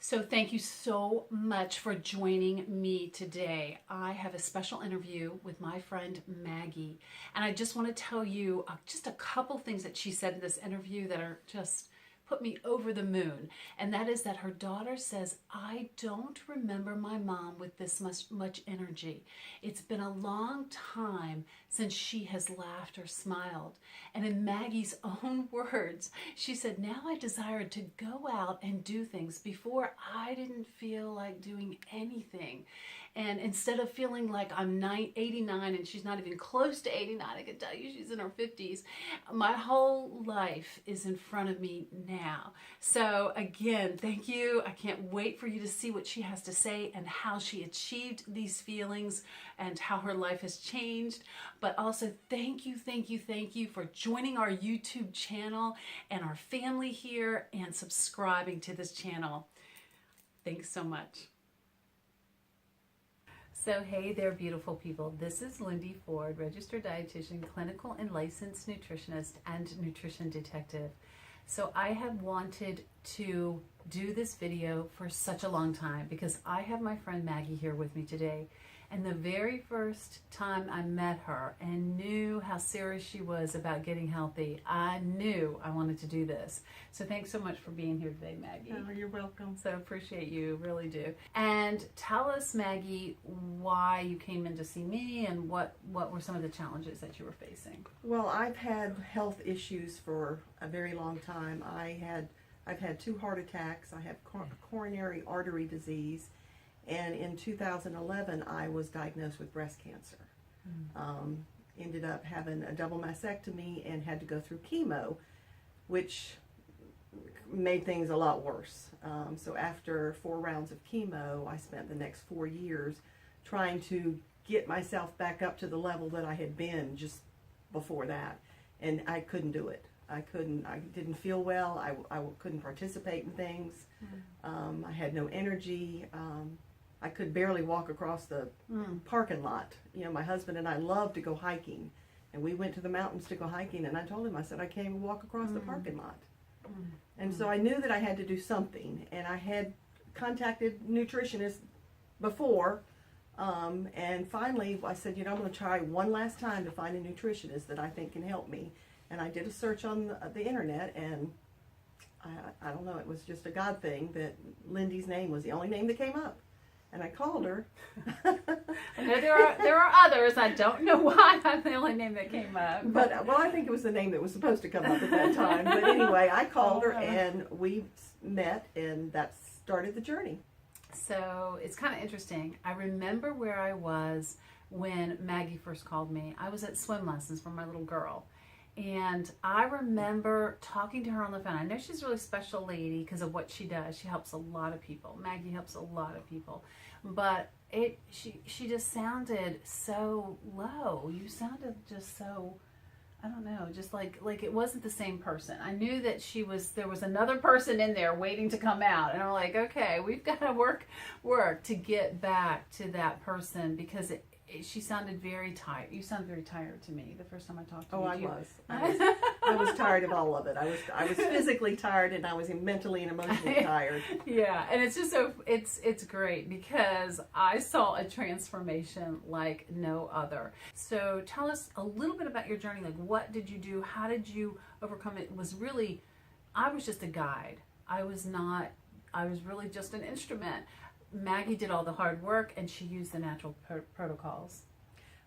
So thank you so much for joining me today. I have a special interview with my friend Maggie, and I just want to tell you just a couple things that she said in this interview that are just put me over the moon. And that is that her daughter says, I don't remember my mom with this much energy. It's been a long time since she has laughed or smiled. And in Maggie's own words, she said, now I desire to go out and do things. Before, I didn't feel like doing anything. And instead of feeling like I'm 89 and she's not even close to 89, I can tell you she's in her 50s, my whole life is in front of me now. So again, thank you. I can't wait for you to see what she has to say and how she achieved these feelings and how her life has changed. But also thank you for joining our YouTube channel and our family here and subscribing to this channel. Thanks so much. So hey there, beautiful people. This is Lindy Ford, registered dietitian, clinical and licensed nutritionist, and nutrition detective. So I have wanted to do this video for such a long time because I have my friend Maggie here with me today. And the very first time I met her and knew how serious she was about getting healthy, I knew I wanted to do this. So thanks so much for being here today, Maggie. Oh, you're welcome. So appreciate you, really do. And tell us, Maggie, why you came in to see me and what were some of the challenges that you were facing? Well, I've had health issues for a very long time. I've had 2 heart attacks. I have coronary artery disease. And in 2011, I was diagnosed with breast cancer. Ended up having a double mastectomy and had to go through chemo, which made things a lot worse. So after 4 rounds of chemo, I spent the next 4 years trying to get myself back up to the level that I had been just before that. And I couldn't do it. I didn't feel well. I couldn't participate in things. I had no energy. I could barely walk across the parking lot. You know, my husband and I love to go hiking, and we went to the mountains to go hiking, and I told him, I said, I can't even walk across the parking lot. And so I knew that I had to do something, and I had contacted nutritionists before, and finally I said, you know, I'm going to try one last time to find a nutritionist that I think can help me. And I did a search on the internet, and I don't know, it was just a God thing that Lindy's name was the only name that came up. And I called her. I know there are others. I don't know why I'm the only name that came up. But well, I think it was the name that was supposed to come up at that time. But anyway, I called her and we met, and that started the journey. So it's kind of interesting. I remember where I was when Maggie first called me. I was at swim lessons for my little girl. And I remember talking to her on the phone. I know she's a really special lady because of what she does. She helps a lot of people. Maggie helps a lot of people. But she just sounded so low. You sounded just so, I don't know, just like it wasn't the same person. I knew that there was another person in there waiting to come out. And I'm like, okay, we've got to work to get back to that person because she sounded very tired. You sound very tired to me the first time I talked to you. I was tired of all of it. I was physically tired, and I was mentally and emotionally tired. Yeah, and it's just it's great because I saw a transformation like no other. So tell us a little bit about your journey. Like, what did you do? How did you overcome it? I was just a guide. I was really just an instrument. Maggie did all the hard work, and she used the natural protocols.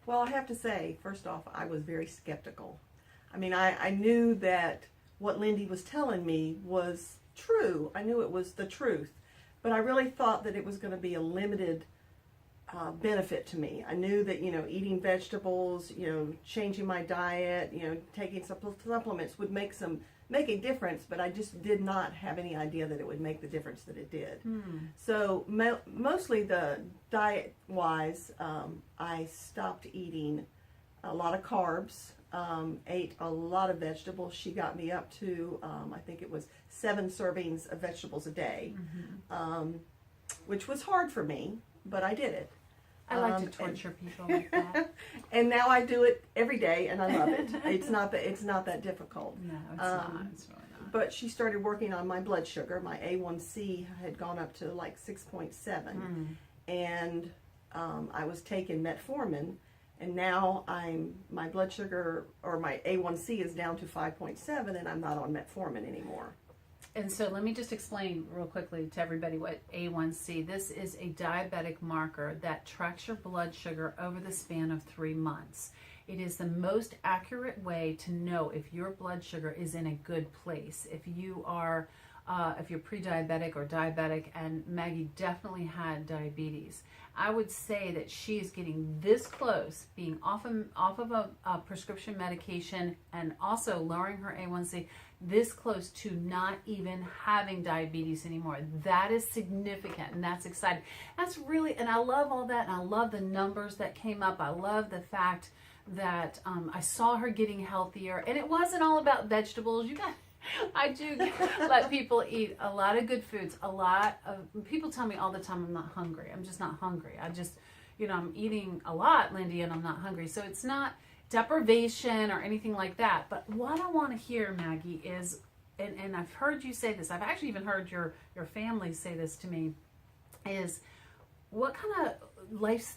Well, I have to say, first off, I was very skeptical. I mean, I knew that what Lindy was telling me was true. I knew it was the truth. But I really thought that it was going to be a limited benefit to me. I knew that, you know, eating vegetables, you know, changing my diet, you know, taking supplements would make a difference, but I just did not have any idea that it would make the difference that it did. So mostly the diet-wise, I stopped eating a lot of carbs, ate a lot of vegetables. She got me up to, I think it was 7 servings of vegetables a day, which was hard for me, but I did it. I like to torture people like that. And now I do it every day, and I love it. It's not that difficult. No, it's not. It's really not. But she started working on my blood sugar. My A1C had gone up to like 6.7, and I was taking metformin, and now my blood sugar, or my A1C, is down to 5.7, and I'm not on metformin anymore. And so let me just explain real quickly to everybody what A1C, this is a diabetic marker that tracks your blood sugar over the span of 3 months. It is the most accurate way to know if your blood sugar is in a good place. If you are, if you're pre-diabetic or diabetic, and Maggie definitely had diabetes, I would say that she is getting this close, being off of a prescription medication and also lowering her A1C, this close to not even having diabetes anymore. That is significant, and that's exciting. That's really, and I love all that, and I love the numbers that came up. I love the fact that I saw her getting healthier, and it wasn't all about vegetables. I do let people eat a lot of good foods. People tell me all the time I'm not hungry. I'm just not hungry. I'm eating a lot, Lindy, and I'm not hungry. So it's not deprivation or anything like that. But what I want to hear, Maggie, is, and I've heard you say this, I've actually even heard your family say this to me, is what kind of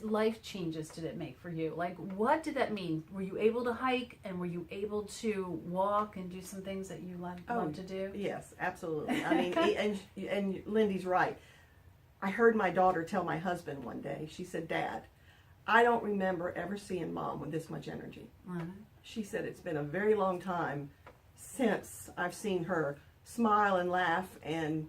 life changes did it make for you? Like, what did that mean? Were you able to hike, and were you able to walk and do some things that you love to do? Yes, absolutely. I mean, and Lindy's right. I heard my daughter tell my husband one day, she said, "Dad, I don't remember ever seeing Mom with this much energy." She said, "It's been a very long time since I've seen her smile and laugh and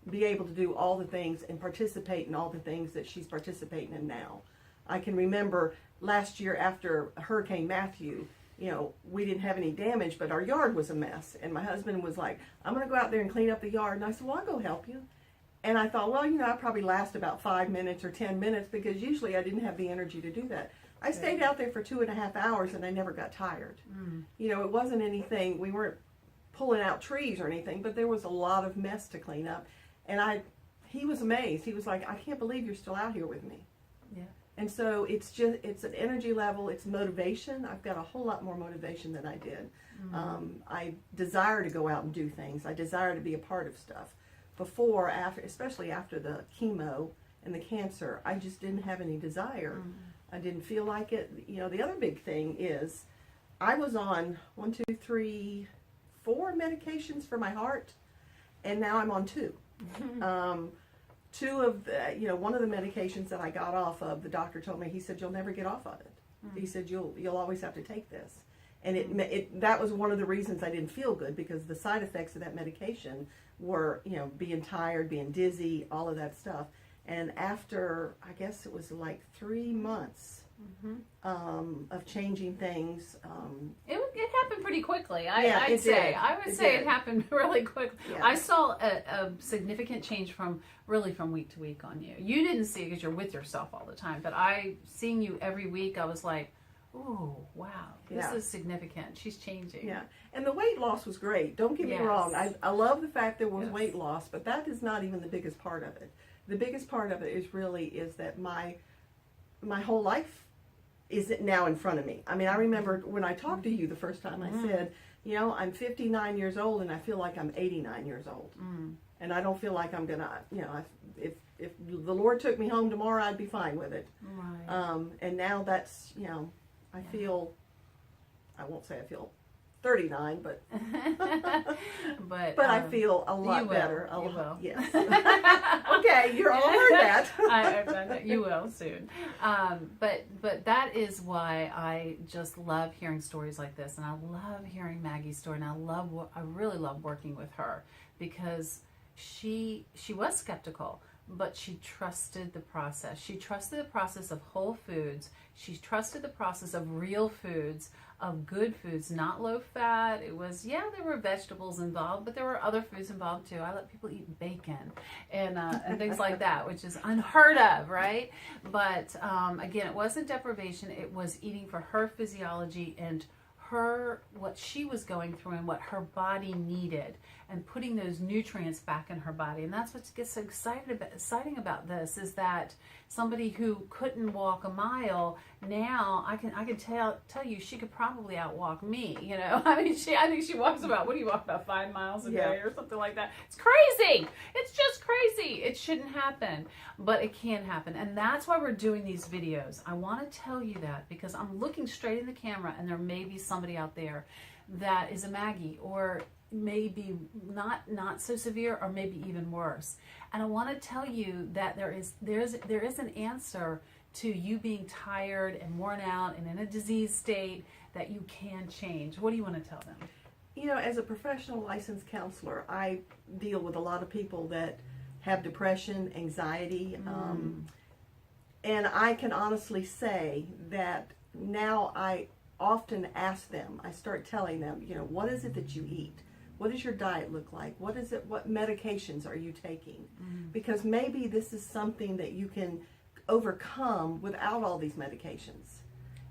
be able to do all the things and participate in all the things that she's participating in now." I can remember last year after Hurricane Matthew, we didn't have any damage, but our yard was a mess. And my husband was like, "I'm going to go out there and clean up the yard." And I said, "Well, I'll go help you." And I thought, well, I probably last about 5 minutes or 10 minutes, because usually I didn't have the energy to do that. I stayed out there for 2.5 hours, and I never got tired. It wasn't anything, we weren't pulling out trees or anything, but there was a lot of mess to clean up. And he was amazed. He was like, "I can't believe you're still out here with me." Yeah. And so it's an energy level, it's motivation. I've got a whole lot more motivation than I did. I desire to go out and do things. I desire to be a part of stuff. Before, especially after the chemo and the cancer, I just didn't have any desire. I didn't feel like it. The other big thing is I was on 1, 2, 3, 4 medications for my heart, and now I'm on 2. 2 of the, one of the medications that I got off of, the doctor told me, he said, "You'll never get off of it." He said, you'll always have to take this. And that was one of the reasons I didn't feel good, because the side effects of that medication were, being tired, being dizzy, all of that stuff. And after, I guess it was like 3 months of changing things. It happened pretty quickly. I would say it happened really quickly. Yeah. I saw a significant change from week to week on you. You didn't see it because you're with yourself all the time, but seeing you every week, I was like, "Oh, wow, this is significant. She's changing." Yeah, and the weight loss was great. Don't get me wrong. I love the fact there was weight loss, but that is not even the biggest part of it. The biggest part of it is that my whole life is now in front of me. I mean, I remember when I talked to you the first time, I said, I'm 59 years old, and I feel like I'm 89 years old. And I don't feel like I'm going to, if the Lord took me home tomorrow, I'd be fine with it. Right. And now that's, I feel, I won't say I feel 39, but but I feel a lot better. You will. Yes. Okay, you're all heard that. I you will soon. But that is why I just love hearing stories like this, and I love hearing Maggie's story, and I really love working with her, because she was skeptical, but she trusted the process. She trusted the process of whole foods. She trusted the process of real foods, of good foods, not low fat. It was, there were vegetables involved, but there were other foods involved too. I let people eat bacon and things like that, which is unheard of, right? But again, it wasn't deprivation. It was eating for her physiology and what she was going through and what her body needed, and putting those nutrients back in her body. And that's what gets so exciting about this, is that somebody who couldn't walk a mile, now I can tell you she could probably outwalk me. You know, I mean, I think she walks about, what do you walk, about 5 miles a day or something like that. It's crazy. It's just crazy. It shouldn't happen, but it can happen. And that's why we're doing these videos. I want to tell you that because I'm looking straight in the camera, and there may be somebody out there that is a Maggie, or maybe not so severe, or maybe even worse. And I want to tell you that there is an answer to you being tired and worn out and in a disease state that you can change. What do you want to tell them? You know, as a professional licensed counselor, I deal with a lot of people that have depression, anxiety, and I can honestly say that now I often ask them, I start telling them, you know, what is it that you eat? What does your diet look like? What medications are you taking? Because maybe this is something that you can overcome without all these medications.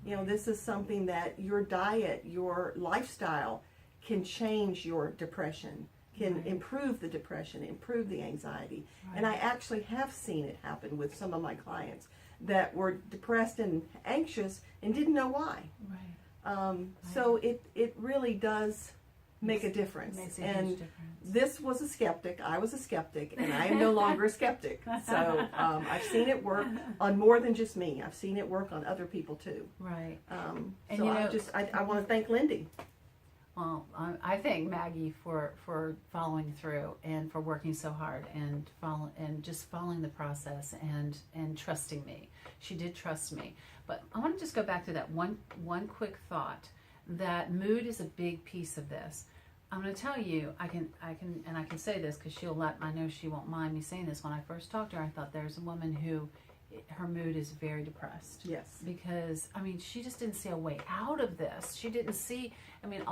You know, this is something that your diet, your lifestyle can change your depression, can improve the depression, improve the anxiety. And I actually have seen it happen with some of my clients that were depressed and anxious and didn't know why. So it really does make a difference. Makes a and huge difference. This was a skeptic. I was a skeptic, and I am no longer a skeptic. So I've seen it work on more than just me. I've seen it work on other people too. Right. And you so know, I want to thank Lindy. Well, I thank Maggie for following through and for working so hard and just following the process and trusting me. She did trust me. But I want to just go back to that one quick thought, that mood is a big piece of this. I'm going to tell you, I can say this because I know she won't mind me saying this. When I first talked to her, I thought there's a woman who, her mood is very depressed. Yes. Because, I mean, she just didn't see a way out of this. She didn't see, I mean,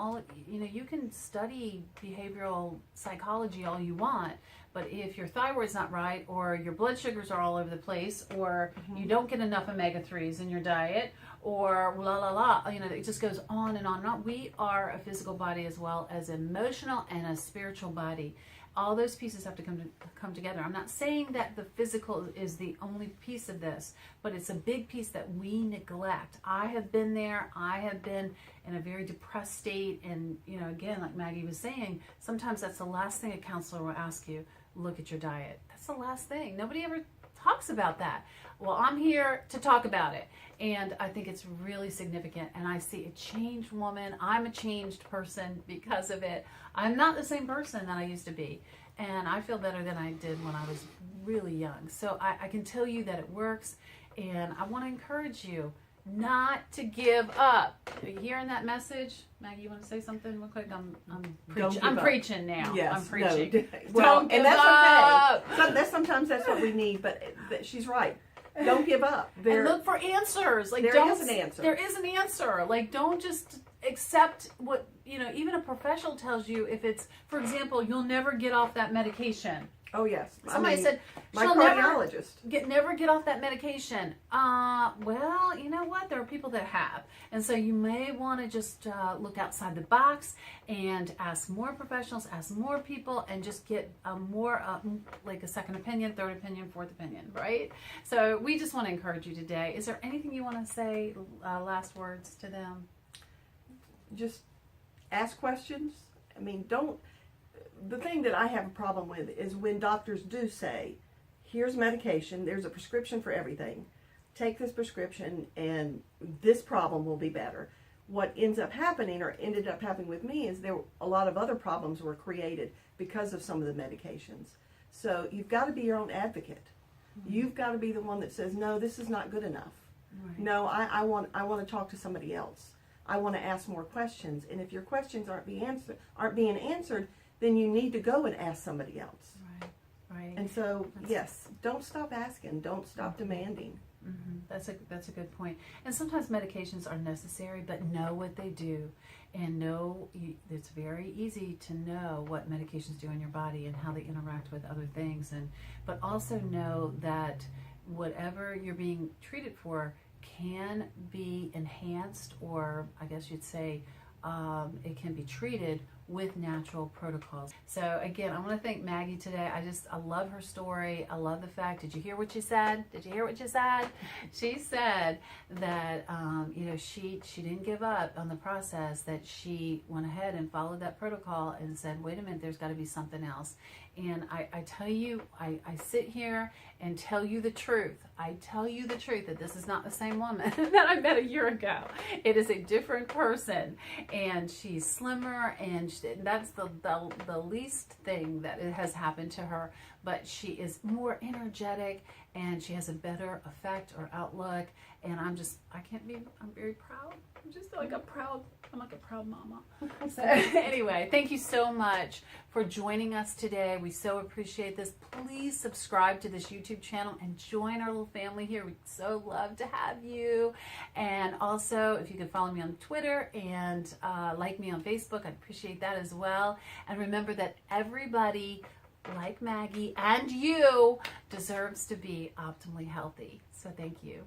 you can study behavioral psychology all you want, but if your thyroid's not right, or your blood sugars are all over the place, or you don't get enough omega-3s in your diet, or it just goes on and on and on. We are a physical body as well as emotional and a spiritual body. All those pieces have to come together. I'm not saying that the physical is the only piece of this, but it's a big piece that we neglect. I have been there. I have been in a very depressed state. And, again, like Maggie was saying, sometimes that's the last thing a counselor will ask you. Look at your diet. That's the last thing. Nobody ever talks about that. Well, I'm here to talk about it. And I think it's really significant. And I see a changed woman. I'm a changed person because of it. I'm not the same person that I used to be. And I feel better than I did when I was really young. So I can tell you that it works. And I want to encourage you not to give up. Are you hearing that message? Maggie, you want to say something real quick? I'm preaching now. Yes, I'm preaching. No. Well, Don't give and that's up. okay. Sometimes that's what we need, but she's right. Don't give up. And look for answers. Like, there is an answer. There is an answer. Like, don't just accept what, even a professional tells you. If it's, for example, you'll never get off that medication. Oh, yes. Somebody said, my cardiologist. Never get off that medication. Well, you know what? There are people that have. And so you may want to just look outside the box and ask more professionals, ask more people, and just get like a second opinion, third opinion, fourth opinion, right? So we just want to encourage you today. Is there anything you want to say, last words to them? Just ask questions. I mean, the thing that I have a problem with is when doctors do say, here's medication, there's a prescription for everything. Take this prescription and this problem will be better. What ends up happening, or ended up happening with me, is a lot of other problems were created because of some of the medications. So you've got to be your own advocate. Mm-hmm. You've got to be the one that says, no, this is not good enough. Right. No, I want to talk to somebody else. I want to ask more questions. And if your questions aren't being answered, then you need to go and ask somebody else. Right. And so, yes, don't stop asking. Don't stop demanding. Mm-hmm. That's a good point. And sometimes medications are necessary, but know what they do, and it's very easy to know what medications do in your body and how they interact with other things. But also know that whatever you're being treated for can be enhanced, or I guess you'd say it can be treated with natural protocols. So again, I want to thank Maggie today. I love her story. I love the fact, did you hear what she said? Did you hear what she said? She said that, she didn't give up on the process, that she went ahead and followed that protocol and said, wait a minute, there's got to be something else. And I tell you, I sit here and tell you the truth. I tell you the truth that this is not the same woman that I met a year ago. It is a different person, and she's slimmer, and that's the least thing that has happened to her. But she is more energetic, and she has a better effect or outlook. And I'm very proud. I'm like a proud mama. So anyway, thank you so much for joining us today. We so appreciate this. Please subscribe to this YouTube channel and join our little family here. We'd so love to have you. And also, if you could follow me on Twitter and like me on Facebook, I'd appreciate that as well. And remember that everybody, like Maggie and you, deserves to be optimally healthy. So thank you.